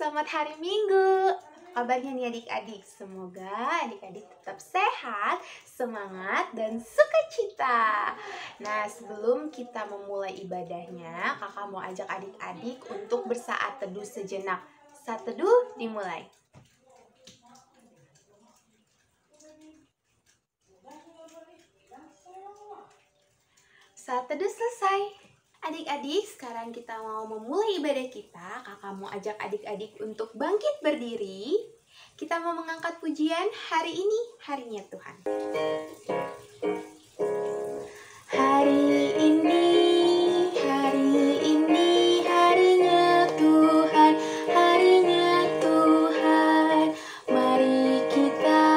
selamat hari Minggu. Kabarnya nih adik-adik, semoga adik-adik tetap sehat, semangat, dan sukacita. Nah, sebelum kita memulai ibadahnya, kakak mau ajak adik-adik untuk bersaat teduh sejenak. Saat teduh dimulai. Saat teduh selesai. Adik-adik, sekarang kita mau memulai ibadah kita. Kakak mau ajak adik-adik untuk bangkit berdiri. Kita mau mengangkat pujian hari ini, harinya Tuhan. Hari ini harinya Tuhan, harinya Tuhan. Mari kita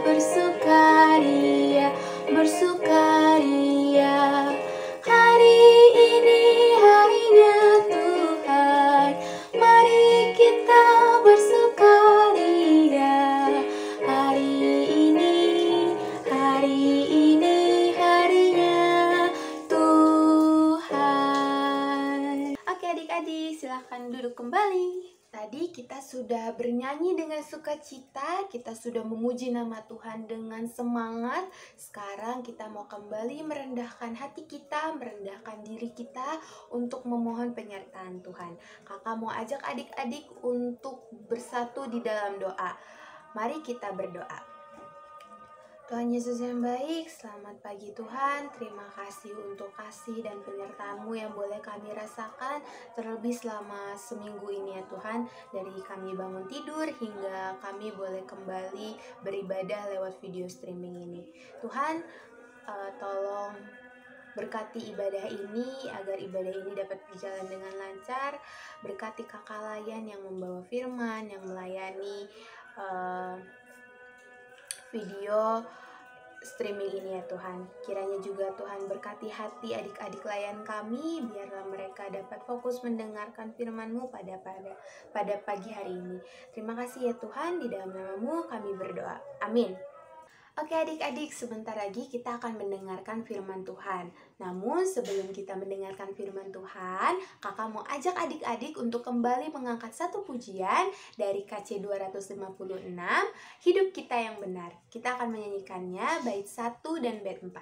bersukaria, bersukaria. Hari ini harinya Tuhan, mari kita bersukaria. Hari ini harinya Tuhan. Oke adik-adik, silahkan duduk kembali. Tadi kita sudah bernyanyi dengan sukacita, kita sudah memuji nama Tuhan dengan semangat. Sekarang kita mau kembali merendahkan hati kita, merendahkan diri kita untuk memohon penyertaan Tuhan. Kakak mau ajak adik-adik untuk bersatu di dalam doa. Mari kita berdoa. Tuhan Yesus yang baik, selamat pagi Tuhan. Terima kasih untuk kasih dan penyertaan-Mu yang boleh kami rasakan terlebih selama seminggu ini ya Tuhan. Dari kami bangun tidur hingga kami boleh kembali beribadah lewat video streaming ini. Tuhan, tolong berkati ibadah ini agar ibadah ini dapat berjalan dengan lancar. Berkati kakak Layan yang membawa firman, yang melayani video streaming ini ya Tuhan. Kiranya juga Tuhan berkati hati adik-adik Layan kami, biarlah mereka dapat fokus mendengarkan firman-Mu pada pagi hari ini. Terima kasih ya Tuhan, di dalam nama-Mu kami berdoa. Amin. Oke adik-adik, sebentar lagi kita akan mendengarkan firman Tuhan. Namun sebelum kita mendengarkan firman Tuhan, kakak mau ajak adik-adik untuk kembali mengangkat satu pujian dari KC 256, Hidup Kita Yang Benar. Kita akan menyanyikannya bait 1 dan bait 4.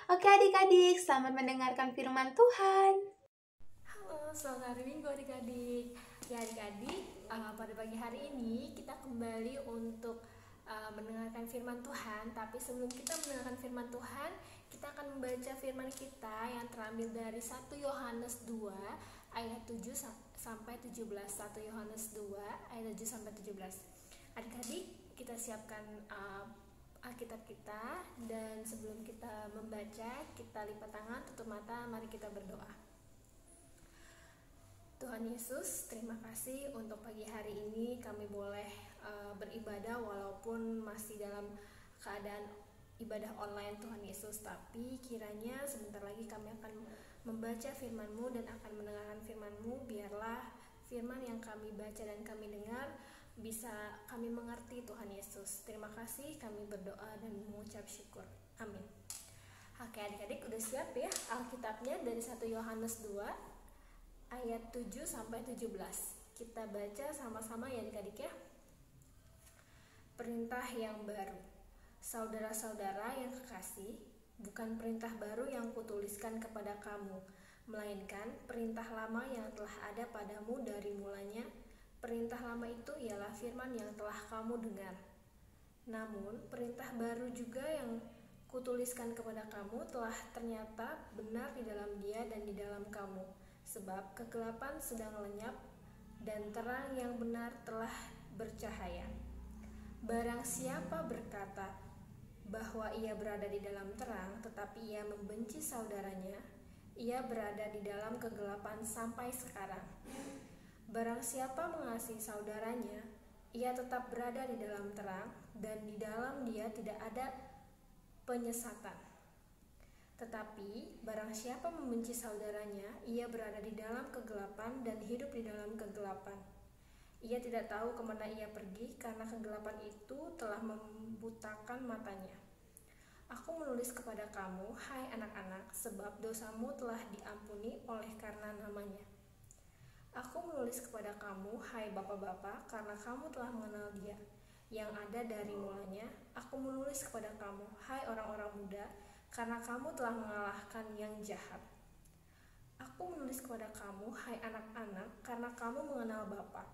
Oke adik-adik, selamat mendengarkan firman Tuhan. Halo, selamat hari Minggu adik-adik. Ya adik-adik, pada pagi hari ini kita kembali untuk mendengarkan firman Tuhan. Tapi sebelum kita mendengarkan firman Tuhan, kita akan membaca firman kita yang terambil dari 1 Yohanes 2 ayat 7 sampai 17. 1 Yohanes 2 ayat 7 sampai 17. Adik-adik, kita siapkan Alkitab kita, dan sebelum kita membaca, kita lipat tangan, tutup mata, mari kita berdoa. Tuhan Yesus, terima kasih untuk pagi hari ini kami boleh beribadah walaupun masih dalam keadaan ibadah online Tuhan Yesus. Tapi kiranya sebentar lagi kami akan membaca firman-Mu dan akan mendengarkan firman-Mu. Biarlah firman yang kami baca dan kami dengar bisa kami mengerti Tuhan Yesus. Terima kasih, kami berdoa dan mengucap syukur. Amin. Oke adik-adik udah siap ya Alkitabnya dari 1 Yohanes 2 ayat 7 sampai 17. Kita baca sama-sama ya adik-adik ya. Perintah yang baru. Saudara-saudara yang kekasih, bukan perintah baru yang kutuliskan kepada kamu, melainkan perintah lama yang telah ada padamu dari mulanya. Perintah lama itu ialah firman yang telah kamu dengar. Namun, perintah baru juga yang kutuliskan kepada kamu telah ternyata benar di dalam Dia dan di dalam kamu, sebab kegelapan sedang lenyap dan terang yang benar telah bercahaya. Barang siapa berkata bahwa ia berada di dalam terang, tetapi ia membenci saudaranya, ia berada di dalam kegelapan sampai sekarang. Barang siapa mengasihi saudaranya, ia tetap berada di dalam terang, dan di dalam dia tidak ada penyesatan. Tetapi barang siapa membenci saudaranya, ia berada di dalam kegelapan dan hidup di dalam kegelapan. Ia tidak tahu kemana ia pergi, karena kegelapan itu telah membutakan matanya. Aku menulis kepada kamu, hai anak-anak, sebab dosamu telah diampuni oleh karena namanya. Aku menulis kepada kamu, hai bapak-bapak, karena kamu telah mengenal Dia yang ada dari mulanya. Aku menulis kepada kamu, hai orang-orang muda, karena kamu telah mengalahkan yang jahat. Aku menulis kepada kamu, hai anak-anak, karena kamu mengenal Bapa.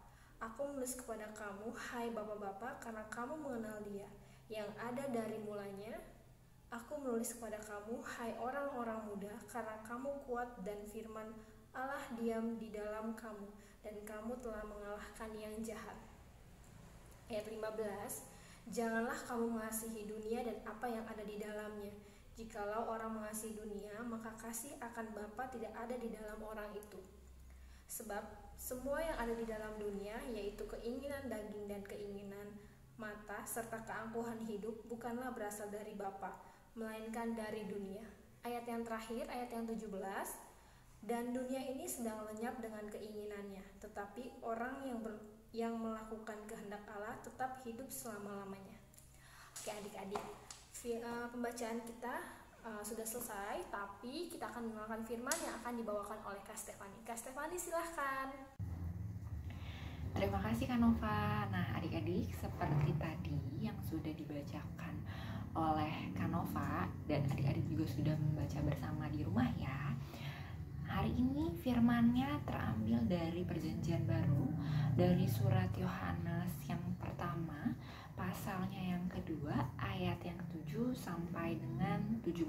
Aku menulis kepada kamu, hai bapak-bapak, karena kamu mengenal Dia yang ada dari mulanya. Aku menulis kepada kamu, hai orang-orang muda, karena kamu kuat dan firman Allah diam di dalam kamu, dan kamu telah mengalahkan yang jahat. Ayat 15, janganlah kamu mengasihi dunia dan apa yang ada di dalamnya. Jikalau orang mengasihi dunia, maka kasih akan Bapa tidak ada di dalam orang itu. Sebab semua yang ada di dalam dunia, yaitu keinginan daging dan keinginan mata, serta keangkuhan hidup, bukanlah berasal dari Bapa, melainkan dari dunia. Ayat yang terakhir, ayat yang 17, dan dunia ini sedang lenyap dengan keinginannya, tetapi orang yang melakukan kehendak Allah tetap hidup selama-lamanya. Oke adik-adik, pembacaan kita sudah selesai, tapi kita akan mengenalkan firman yang akan dibawakan oleh Kak Stefani. Kak Stefani silahkan. Terima kasih Kak Nova. Nah adik-adik, seperti tadi yang sudah dibacakan oleh Kak Nova, dan adik-adik juga sudah membaca bersama di rumah ya. Hari ini firmannya terambil dari Perjanjian Baru, dari surat Yohanes yang pertama, pasalnya yang kedua, ayat yang ke-7 sampai dengan 17.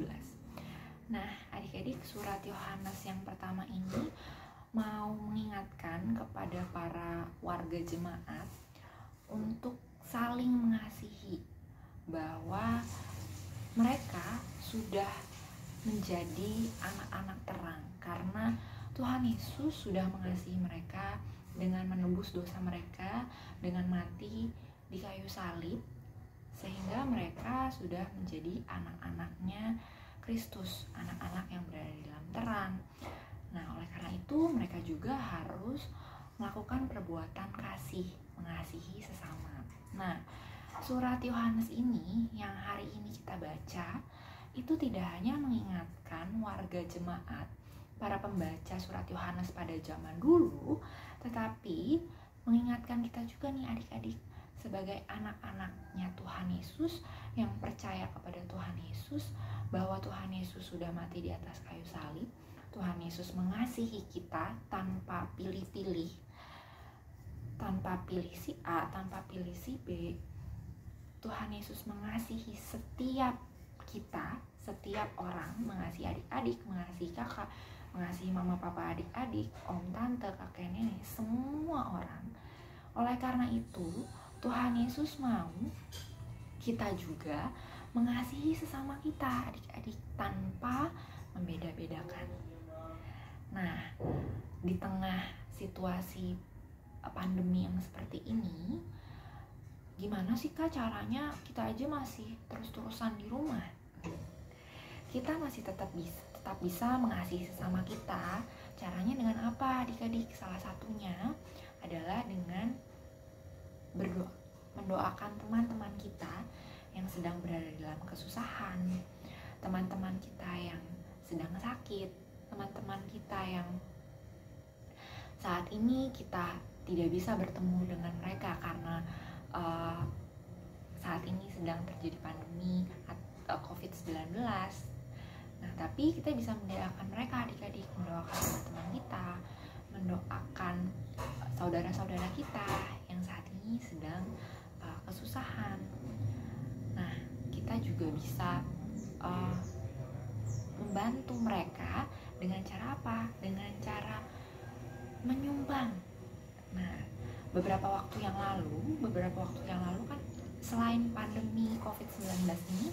Nah, adik-adik, surat Yohanes yang pertama ini mau mengingatkan kepada para warga jemaat untuk saling mengasihi, bahwa mereka sudah menjadi anak-anak terang karena Tuhan Yesus sudah mengasihi mereka dengan menebus dosa mereka dengan mati di kayu salib, sehingga mereka sudah menjadi anak-anaknya Kristus, anak-anak yang berada di dalam terang. Nah, oleh karena itu mereka juga harus melakukan perbuatan kasih, mengasihi sesama. Nah, surat Yohanes ini yang hari ini kita baca itu tidak hanya mengingatkan warga jemaat, para pembaca surat Yohanes pada zaman dulu, tetapi mengingatkan kita juga nih adik-adik sebagai anak-anaknya Tuhan Yesus yang percaya kepada Tuhan Yesus, bahwa Tuhan Yesus sudah mati di atas kayu salib. Tuhan Yesus mengasihi kita tanpa pilih-pilih, tanpa pilih si A, tanpa pilih si B. Tuhan Yesus mengasihi setiap kita, setiap orang, mengasihi adik-adik, mengasihi kakak, mengasihi mama papa adik-adik, om tante, kakek nenek, semua orang. Oleh karena itu, Tuhan Yesus mau kita juga mengasihi sesama kita, adik-adik, tanpa membeda-bedakan. Nah, di tengah situasi pandemi yang seperti ini, gimana sih Kak caranya kita aja masih terus-terusan di rumah? Kita masih tetap bisa mengasihi sesama kita. Caranya dengan apa adik-adik? Salah satunya adalah dengan berdoa, mendoakan teman-teman kita yang sedang berada dalam kesusahan. teman-teman kita yang sedang sakit, teman-teman kita yang saat ini kita tidak bisa bertemu dengan mereka karena saat ini sedang terjadi pandemi COVID-19. Nah, tapi kita bisa mendoakan mereka, adik-adik, mendoakan teman-teman kita, mendoakan saudara-saudara kita yang saat ini sedang kesusahan. Nah, kita juga bisa membantu mereka dengan cara apa? Dengan cara menyumbang. Nah, beberapa waktu yang lalu kan selain pandemi COVID-19 ini,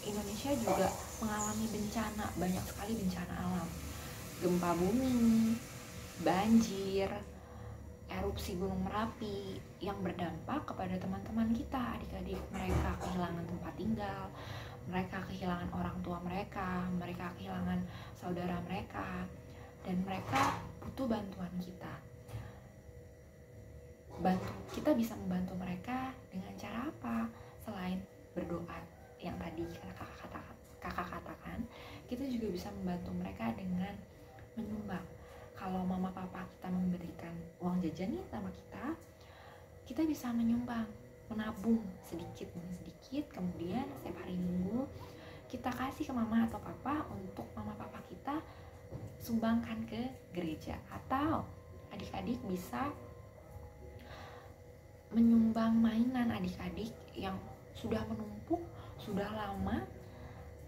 Indonesia juga mengalami bencana, banyak sekali bencana alam. Gempa bumi, banjir, erupsi Gunung Merapi yang berdampak kepada teman-teman kita, adik-adik. Mereka kehilangan tempat tinggal, mereka kehilangan orang tua mereka, mereka kehilangan saudara mereka, dan mereka butuh bantuan kita. Kita bisa membantu mereka dengan cara apa? Selain berdoa yang tadi kakak katakan, kita juga bisa membantu mereka dengan menyumbang. Kalau mama papa kita memberikan uang jajan nih sama kita bisa menyumbang, menabung sedikit demi sedikit, kemudian setiap hari Minggu kita kasih ke mama atau papa untuk mama papa kita sumbangkan ke gereja. Atau adik-adik bisa menyumbang mainan adik-adik yang sudah menumpuk, sudah lama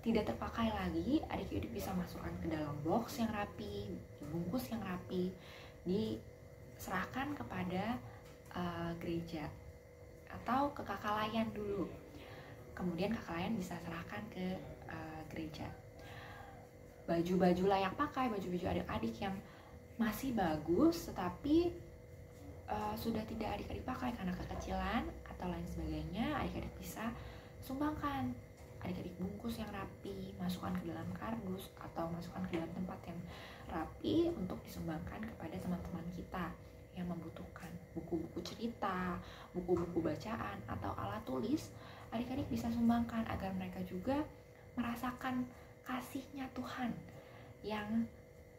tidak terpakai lagi. Adik-adik bisa masukkan ke dalam box yang rapi, dibungkus yang rapi, diserahkan kepada gereja atau ke kakak layan dulu, kemudian kakak layan bisa serahkan ke gereja. Baju-baju layak pakai, baju-baju adik-adik yang masih bagus tetapi sudah tidak adik-adik pakai karena kekecilan atau lain sebagainya, adik-adik bisa sumbangkan. Adik-adik bungkus yang rapi, masukkan ke dalam kardus atau masukkan ke dalam tempat yang rapi untuk disumbangkan kepada teman-teman kita yang membutuhkan. Buku-buku cerita, buku-buku bacaan atau alat tulis, adik-adik bisa sumbangkan agar mereka juga merasakan kasihnya Tuhan yang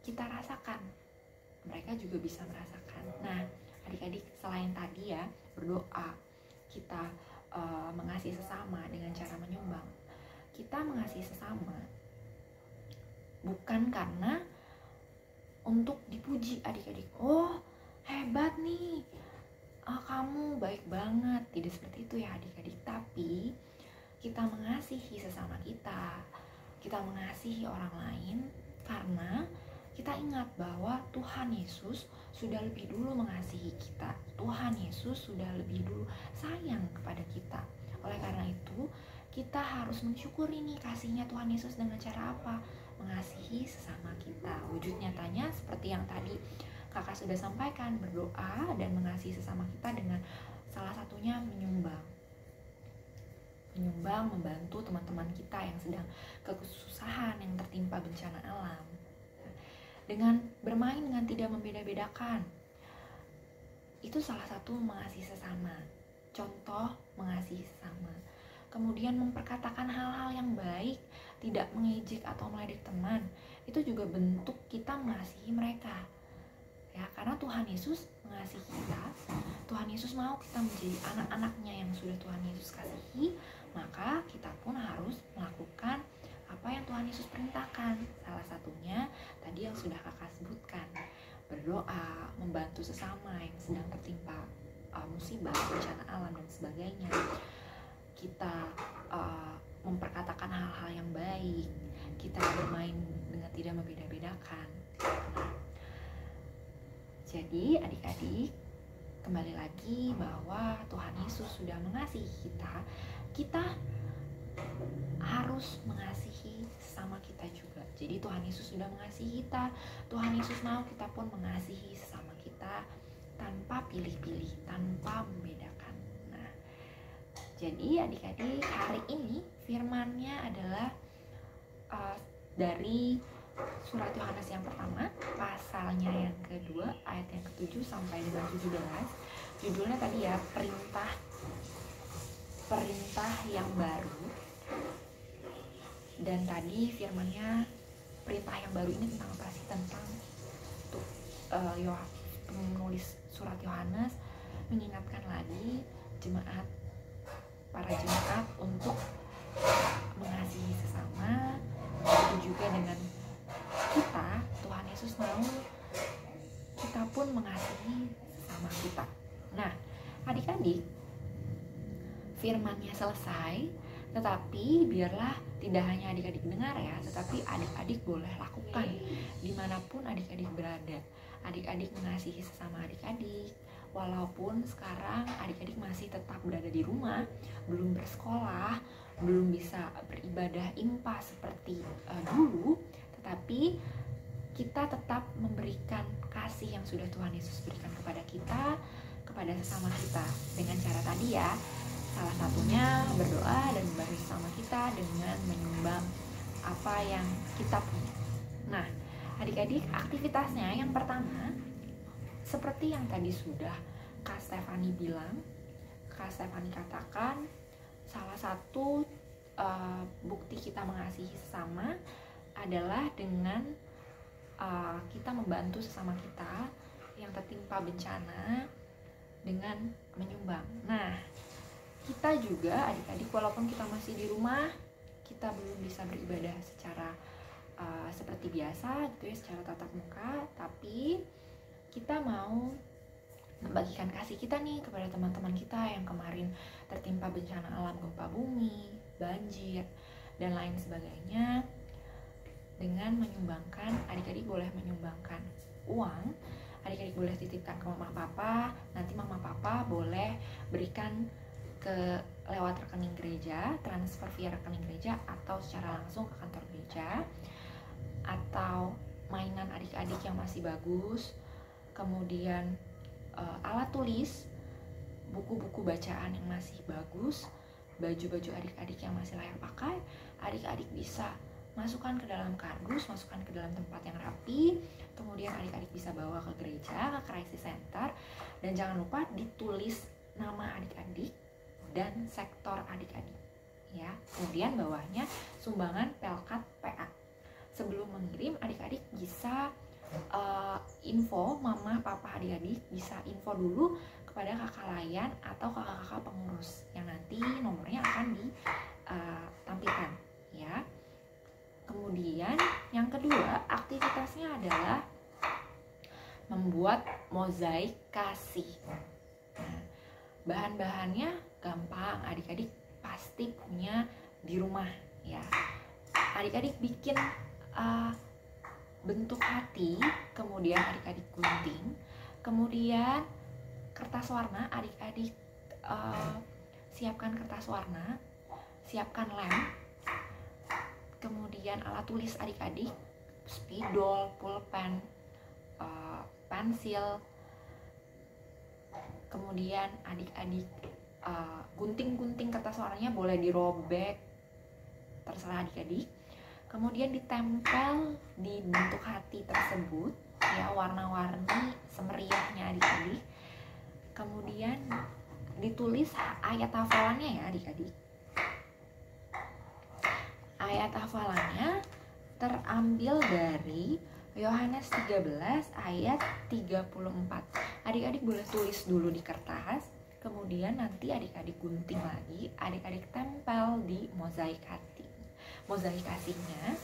kita rasakan. Mereka juga bisa merasakan. Nah, adik-adik, selain tadi ya berdoa, kita mengasihi sesama dengan cara menyumbang. Kita mengasihi sesama bukan karena untuk dipuji adik-adik. Oh, hebat nih, kamu baik banget. Tidak seperti itu ya adik-adik. Tapi kita mengasihi sesama kita, kita mengasihi orang lain karena kita ingat bahwa Tuhan Yesus sudah lebih dulu mengasihi kita. Tuhan Yesus sudah lebih dulu sayang kepada kita. Oleh karena itu, kita harus mensyukuri nih kasihnya Tuhan Yesus dengan cara apa? Mengasihi sesama kita. Wujud nyatanya seperti yang tadi kakak sudah sampaikan, berdoa dan mengasihi sesama kita dengan salah satunya menyumbang. Menyumbang, membantu teman-teman kita yang sedang kesusahan, yang tertimpa bencana alam. Dengan bermain dengan tidak membeda-bedakan, itu salah satu mengasihi sesama. Contoh mengasihi sesama. Kemudian memperkatakan hal-hal yang baik, tidak mengejek atau meledek teman, itu juga bentuk kita mengasihi mereka. Ya, karena Tuhan Yesus mengasihi kita, Tuhan Yesus mau kita menjadi anak-anaknya yang sudah Tuhan Yesus kasihi, maka kita pun harus melakukan apa yang Tuhan Yesus perintahkan. Salah satunya tadi yang sudah kakak sebutkan, berdoa, membantu sesama yang sedang tertimpa musibah, bencana alam dan sebagainya. Kita memperkatakan hal-hal yang baik, kita bermain dengan tidak membeda-bedakan. Jadi adik-adik, kembali lagi bahwa Tuhan Yesus sudah mengasihi kita, kita harus mengasihi sesama kita juga. Jadi Tuhan Yesus sudah mengasihi kita, Tuhan Yesus mau kita pun mengasihi sesama kita tanpa pilih-pilih, tanpa membedakan. Nah, jadi adik-adik, hari ini firman-Nya adalah dari surat Yohanes yang pertama, pasalnya yang kedua, ayat yang ke-7 sampai dengan 17. Judulnya tadi ya, perintah yang baru. Dan tadi firmannya, perintah yang baru ini tentang apa sih? Tentang penulis surat Yohanes mengingatkan lagi para jemaat untuk mengasihi sesama. Begitu juga dengan kita, Tuhan Yesus mau kita pun mengasihi sesama kita. Nah, adik-adik, firmannya selesai, tetapi biarlah tidak hanya adik-adik dengar ya, tetapi adik-adik boleh lakukan dimanapun adik-adik berada. Adik-adik mengasihi sesama adik-adik, walaupun sekarang adik-adik masih tetap berada di rumah, belum bersekolah, belum bisa beribadah impa seperti dulu, tetapi kita tetap memberikan kasih yang sudah Tuhan Yesus berikan kepada kita, kepada sesama kita, dengan cara tadi ya, salah satunya berdoa dan membantu sesama kita dengan menyumbang apa yang kita punya. Nah, adik-adik, aktivitasnya yang pertama, seperti yang tadi sudah Kak Stefani bilang, Kak Stefani katakan, salah satu bukti kita mengasihi sesama adalah dengan kita membantu sesama kita yang tertimpa bencana dengan menyumbang. Nah, kita juga adik-adik, walaupun kita masih di rumah, kita belum bisa beribadah secara seperti biasa gitu ya, secara tatap muka, tapi kita mau membagikan kasih kita nih kepada teman-teman kita yang kemarin tertimpa bencana alam, gempa bumi, banjir, dan lain sebagainya, dengan menyumbangkan. Adik-adik boleh menyumbangkan uang, adik-adik boleh titipkan ke mama papa, nanti mama papa boleh berikan ke lewat rekening gereja, transfer via rekening gereja, atau secara langsung ke kantor gereja, atau mainan adik-adik yang masih bagus, kemudian alat tulis, buku-buku bacaan yang masih bagus, baju-baju adik-adik yang masih layak pakai, adik-adik bisa masukkan ke dalam kardus, masukkan ke dalam tempat yang rapi, kemudian adik-adik bisa bawa ke gereja, ke crisis center, dan jangan lupa ditulis nama adik-adik dan sektor adik-adik ya. Kemudian bawahnya sumbangan Pelkat PA. Sebelum mengirim, adik-adik bisa info, mama, papa, adik-adik bisa info dulu kepada kakak layan atau kakak-kakak pengurus yang nanti nomornya akan ditampilkan ya. Kemudian yang kedua, aktivitasnya adalah membuat mozaik kasih. Nah, bahan-bahannya gampang, adik-adik pasti punya di rumah ya. Adik-adik bikin bentuk hati, kemudian adik-adik gunting, kemudian kertas warna, adik-adik siapkan kertas warna, siapkan lem, kemudian alat tulis adik-adik, spidol, pulpen, pensil, kemudian adik-adik gunting-gunting kertas warnanya, boleh dirobek, terserah adik-adik. Kemudian ditempel di bentuk hati tersebut ya, warna-warni semeriahnya adik-adik. Kemudian ditulis ayat hafalannya ya adik-adik. Ayat hafalannya terambil dari Yohanes 13 ayat 34. Adik-adik boleh tulis dulu di kertas, kemudian nanti adik-adik gunting lagi, adik-adik tempel di mozaik hati, mozaik kasihnya,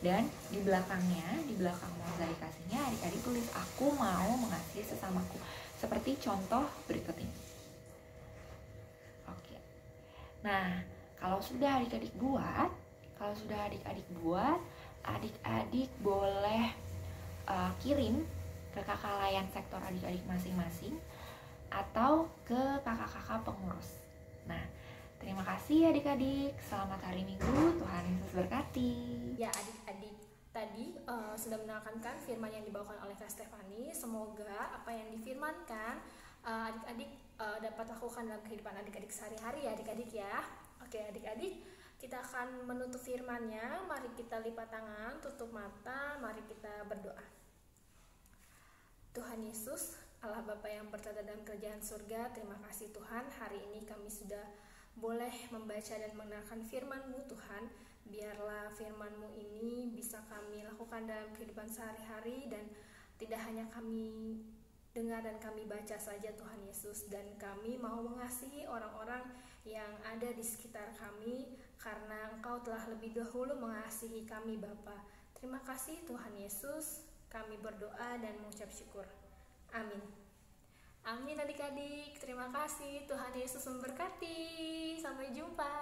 dan di belakangnya, di belakang mozaik kasihnya, adik-adik tulis aku mau mengasihi sesamaku, seperti contoh berikut ini. Oke. Nah, kalau sudah adik-adik buat, adik-adik boleh kirim ke kakak layan sektor adik-adik masing-masing atau ke kakak-kakak pengurus. Nah, terima kasih adik-adik. Selamat hari Minggu. Tuhan Yesus berkati. Ya adik-adik, tadi sudah mendengarkan firman yang dibawakan oleh Kak Stefani. Semoga apa yang difirmankan adik-adik dapat lakukan dalam kehidupan adik-adik sehari-hari ya adik-adik ya. Oke adik-adik, kita akan menutup firman-Nya. Mari kita lipat tangan, tutup mata, mari kita berdoa. Tuhan Yesus, Allah Bapa yang bertata dalam kerajaan surga, terima kasih Tuhan, hari ini kami sudah boleh membaca dan mendengarkan firman-Mu Tuhan. Biarlah firman-Mu ini bisa kami lakukan dalam kehidupan sehari-hari, dan tidak hanya kami dengar dan kami baca saja Tuhan Yesus, dan kami mau mengasihi orang-orang yang ada di sekitar kami karena Engkau telah lebih dahulu mengasihi kami Bapa. Terima kasih Tuhan Yesus, kami berdoa dan mengucap syukur. Amin. Amin adik-adik, terima kasih. Tuhan Yesus memberkati. Sampai jumpa.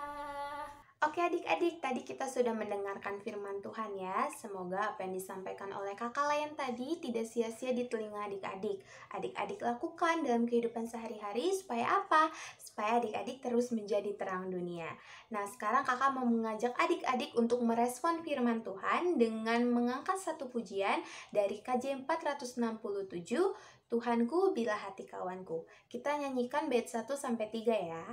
Oke adik-adik, tadi kita sudah mendengarkan firman Tuhan ya. Semoga apa yang disampaikan oleh kakak Layan tadi tidak sia-sia di telinga adik-adik. Adik-adik lakukan dalam kehidupan sehari-hari supaya apa? Supaya adik-adik terus menjadi terang dunia. Nah, sekarang kakak mau mengajak adik-adik untuk merespon firman Tuhan dengan mengangkat satu pujian dari KJ 467, Tuhanku bila hati kawanku. Kita nyanyikan bait 1-3 ya.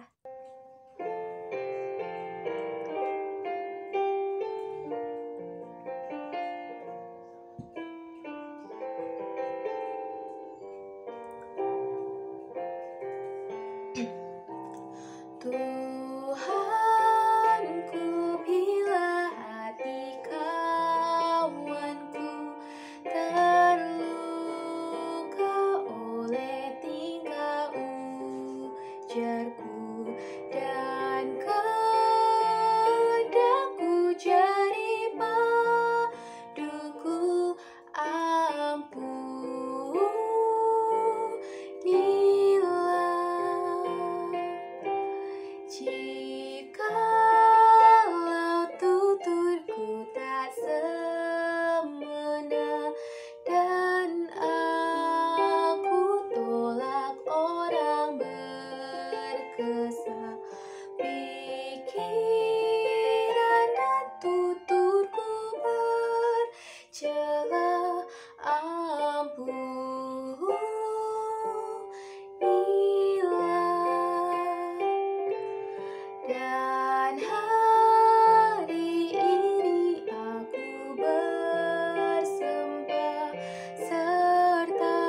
Tuhanku bila hati kawanku terluka oleh tingkah ujarku dan kehendakku jadi paduku, jikalau tuturku tak semena dan aku tolak orang berkesah, pikiran dan tuturku bercela, dan hari ini aku bersembah serta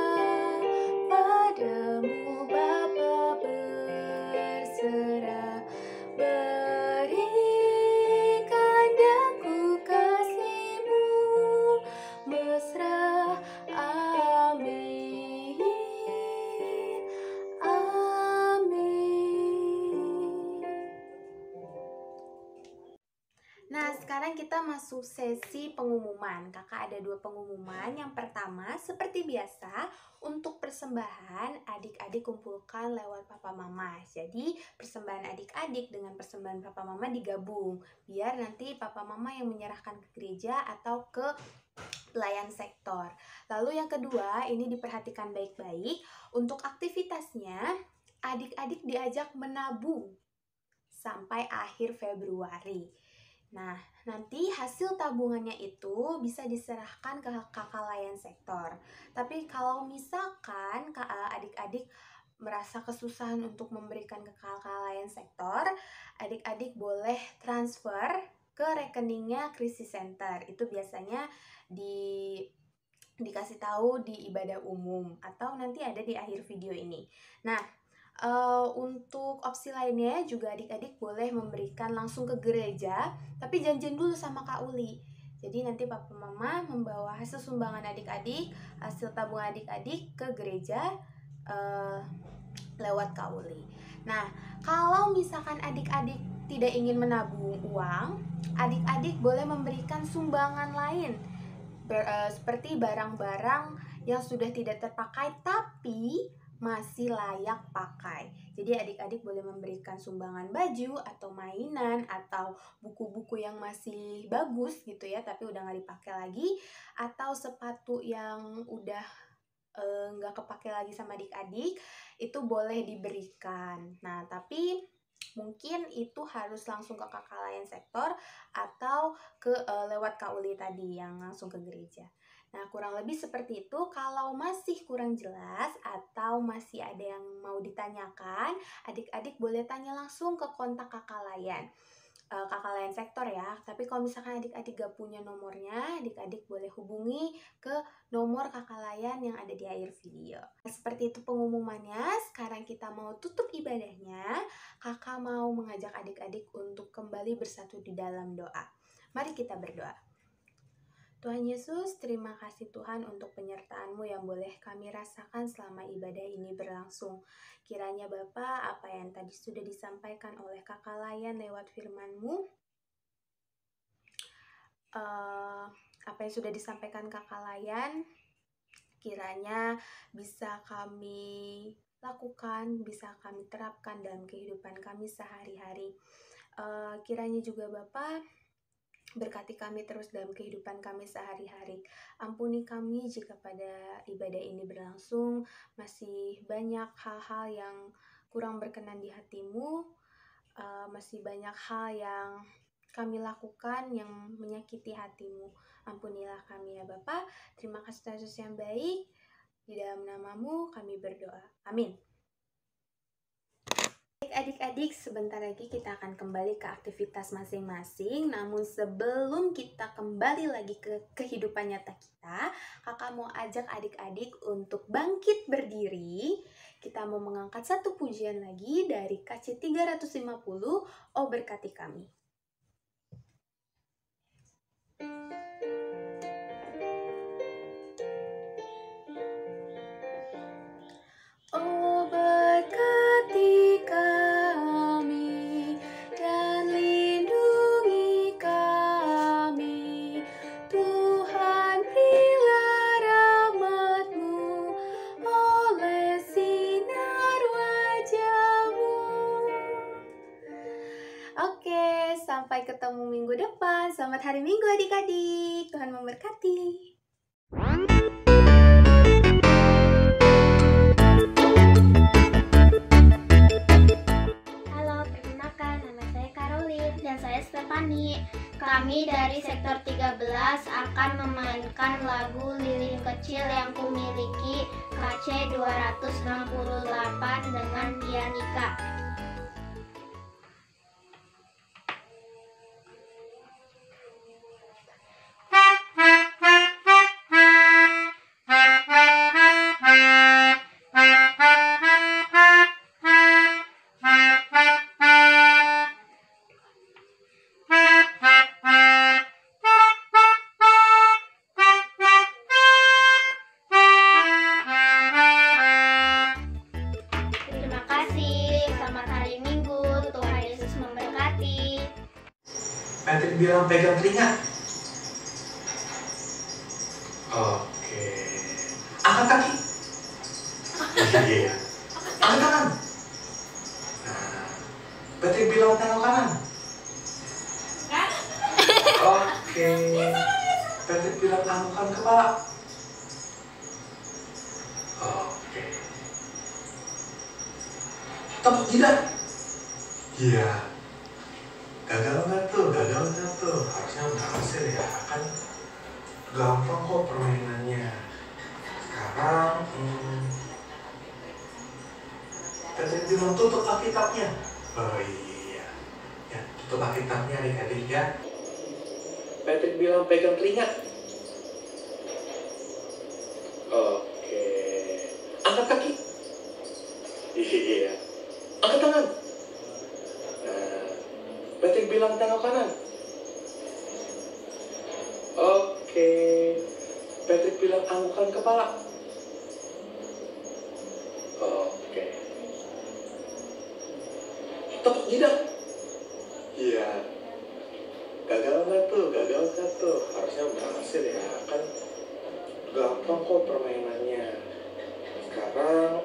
padamu Bapa berserah, berikan daku kasih-Mu mesra. Amin. Nah, sekarang kita masuk sesi pengumuman. Kakak ada 2 pengumuman. Yang pertama, seperti biasa, untuk persembahan adik-adik kumpulkan lewat Papa Mama. Jadi, persembahan adik-adik dengan persembahan Papa Mama digabung, biar nanti Papa Mama yang menyerahkan ke gereja atau ke pelayan sektor. Lalu yang kedua, ini diperhatikan baik-baik. Untuk aktivitasnya, adik-adik diajak menabung sampai akhir Februari. Nah, nanti hasil tabungannya itu bisa diserahkan ke kakak layan sektor. Tapi kalau misalkan adik-adik merasa kesusahan untuk memberikan ke kakak layan sektor, adik-adik boleh transfer ke rekeningnya krisis center. Itu biasanya dikasih tahu di ibadah umum atau nanti ada di akhir video ini. Nah, untuk opsi lainnya juga adik-adik boleh memberikan langsung ke gereja, tapi janjian dulu sama Kak Uli. Jadi nanti Papa Mama membawa hasil sumbangan adik-adik, hasil tabungan adik-adik ke gereja lewat Kak Uli. Nah, kalau misalkan adik-adik tidak ingin menabung uang, adik-adik boleh memberikan sumbangan lain seperti barang-barang yang sudah tidak terpakai tapi masih layak pakai. Jadi adik-adik boleh memberikan sumbangan baju atau mainan atau buku-buku yang masih bagus gitu ya, tapi udah nggak dipakai lagi, atau sepatu yang udah nggak kepake lagi sama adik-adik, itu boleh diberikan. Nah, tapi mungkin itu harus langsung ke kakak layan sektor atau ke lewat Kak Uli tadi yang langsung ke gereja. Nah, kurang lebih seperti itu. Kalau masih kurang jelas atau masih ada yang mau ditanyakan, adik-adik boleh tanya langsung ke kontak kakak layan sektor ya. Tapi kalau misalkan adik-adik gak punya nomornya, adik-adik boleh hubungi ke nomor kakak layan yang ada di akhir video. Nah, seperti itu pengumumannya. Sekarang kita mau tutup ibadahnya. Kakak mau mengajak adik-adik untuk kembali bersatu di dalam doa. Mari kita berdoa. Tuhan Yesus, terima kasih Tuhan untuk penyertaan-Mu yang boleh kami rasakan selama ibadah ini berlangsung. Kiranya Bapa, apa yang tadi sudah disampaikan oleh Kakak Layan lewat firman-Mu, apa yang sudah disampaikan Kakak Layan, kiranya bisa kami lakukan, bisa kami terapkan dalam kehidupan kami sehari-hari. Kiranya juga Bapa, berkati kami terus dalam kehidupan kami sehari-hari. Ampuni kami jika pada ibadah ini berlangsung masih banyak hal-hal yang kurang berkenan di hati-Mu, masih banyak hal yang kami lakukan yang menyakiti hati-Mu. Ampunilah kami ya Bapa. Terima kasih Yesus yang baik. Di dalam nama-Mu kami berdoa. Amin. Adik-adik, sebentar lagi kita akan kembali ke aktivitas masing-masing. Namun sebelum kita kembali lagi ke kehidupan nyata kita, kakak mau ajak adik-adik untuk bangkit berdiri. Kita mau mengangkat satu pujian lagi dari KC 350, Oh Berkati Kami. Oh berkati kami dan lindungi kami, Tuhan berilah rahmat-Mu oleh sinar wajah-Mu. Oke, sampai ketemu minggu depan. Selamat hari Minggu adik-adik. Tuhan memberkati. Dan saya Stefani. Kami dari sektor 13 akan memainkan lagu Lilin Kecil Yang Kumiliki KC 268 dengan pianika. Patrick bilang pegang telinga. Oke. Angkat kaki. Iya. Angkat tangan. Nah, Patrick bilang tengok kanan. Oke. Patrick bilang angkat kepala. Oke. Tepuk jidat. Iya. Gagal nggak tuh? Harusnya berhasil ya, kan gampang kok permainannya. Sekarang Patrick bilang tutup Alkitabnya. Oh iya, ya tutup Alkitabnya adik-adik ya. Patrick bilang pegang telinga. Oke, angkat kaki. Iya, angkat tangan. Patrick bilang tengok kanan. Oke. Patrick bilang anggukan kepala. Oke. Tepuk jidat. Iya. Gagal nggak tuh? Harusnya berhasil ya, kan gampang kok permainannya. Sekarang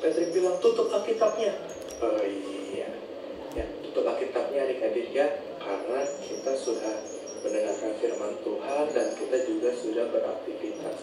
Patrick bilang tutup Alkitabnya. Oh iya, ya tutup Alkitabnya adik-adik ya, karena kita sudah mendengarkan firman Tuhan dan kita juga sudah beraktivitas.